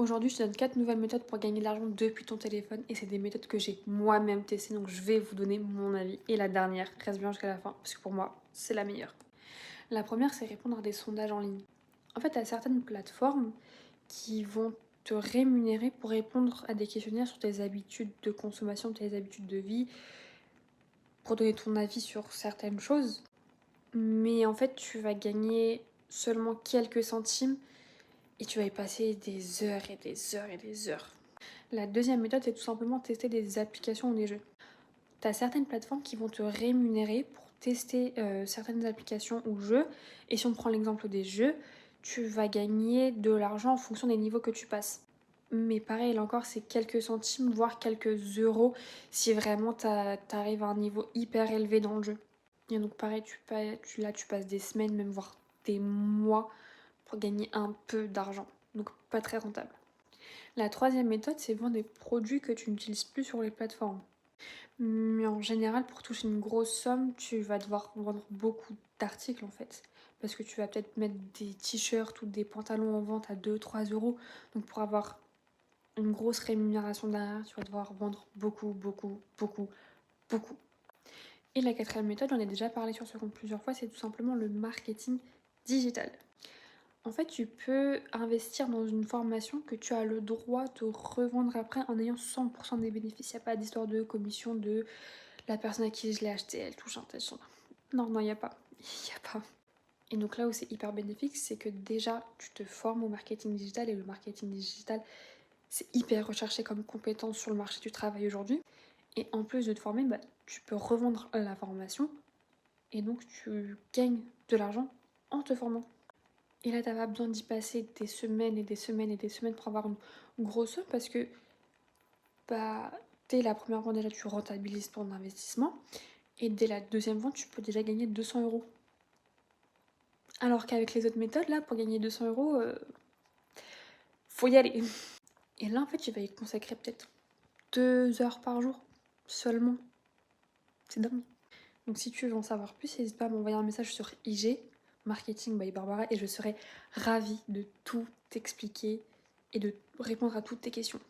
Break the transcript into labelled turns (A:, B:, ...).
A: Aujourd'hui, je te donne 4 nouvelles méthodes pour gagner de l'argent depuis ton téléphone et c'est des méthodes que j'ai moi-même testées, donc je vais vous donner mon avis. Et la dernière, reste bien jusqu'à la fin, parce que pour moi, c'est la meilleure. La première, c'est répondre à des sondages en ligne. En fait, il y a certaines plateformes qui vont te rémunérer pour répondre à des questionnaires sur tes habitudes de consommation, tes habitudes de vie, pour donner ton avis sur certaines choses. Mais en fait, tu vas gagner seulement quelques centimes et tu vas y passer des heures et des heures et des heures. La deuxième méthode, c'est tout simplement tester des applications ou des jeux. Tu as certaines plateformes qui vont te rémunérer pour tester certaines applications ou jeux. Et si on prend l'exemple des jeux, tu vas gagner de l'argent en fonction des niveaux que tu passes. Mais pareil, là encore, c'est quelques centimes, voire quelques euros si vraiment tu arrives à un niveau hyper élevé dans le jeu. Et donc pareil, tu passes des semaines, même voire des mois pour gagner un peu d'argent. Donc pas très rentable. La troisième méthode, c'est vendre des produits que tu n'utilises plus sur les plateformes. Mais en général, pour toucher une grosse somme, tu vas devoir vendre beaucoup d'articles en fait. Parce que tu vas peut-être mettre des t-shirts ou des pantalons en vente à 2-3 euros. Donc pour avoir une grosse rémunération derrière, tu vas devoir vendre beaucoup, beaucoup, beaucoup, beaucoup. Et la quatrième méthode, j'en ai déjà parlé sur ce compte plusieurs fois, c'est tout simplement le marketing digital. En fait, tu peux investir dans une formation que tu as le droit de revendre après en ayant 100% des bénéfices. Il n'y a pas d'histoire de commission de la personne à qui je l'ai acheté, elle touche un tel son. Non, non, il n'y a pas. Il n'y a pas. Et donc là où c'est hyper bénéfique, c'est que déjà, tu te formes au marketing digital et le marketing digital, c'est hyper recherché comme compétence sur le marché du travail aujourd'hui. Et en plus de te former, tu peux revendre la formation et donc tu gagnes de l'argent en te formant. Et là, t'as pas besoin d'y passer des semaines et des semaines et des semaines pour avoir une grosse somme parce que dès la première vente, déjà, tu rentabilises ton investissement et dès la deuxième vente, tu peux déjà gagner 200 euros. Alors qu'avec les autres méthodes, là, pour gagner 200 euros, faut y aller. Et là, en fait, tu vas y consacrer peut-être 2 heures par jour seulement. C'est dingue. Donc, si tu veux en savoir plus, n'hésite pas à m'envoyer un message sur IG, Marketing by Barbara, et je serai ravie de tout t'expliquer et de répondre à toutes tes questions.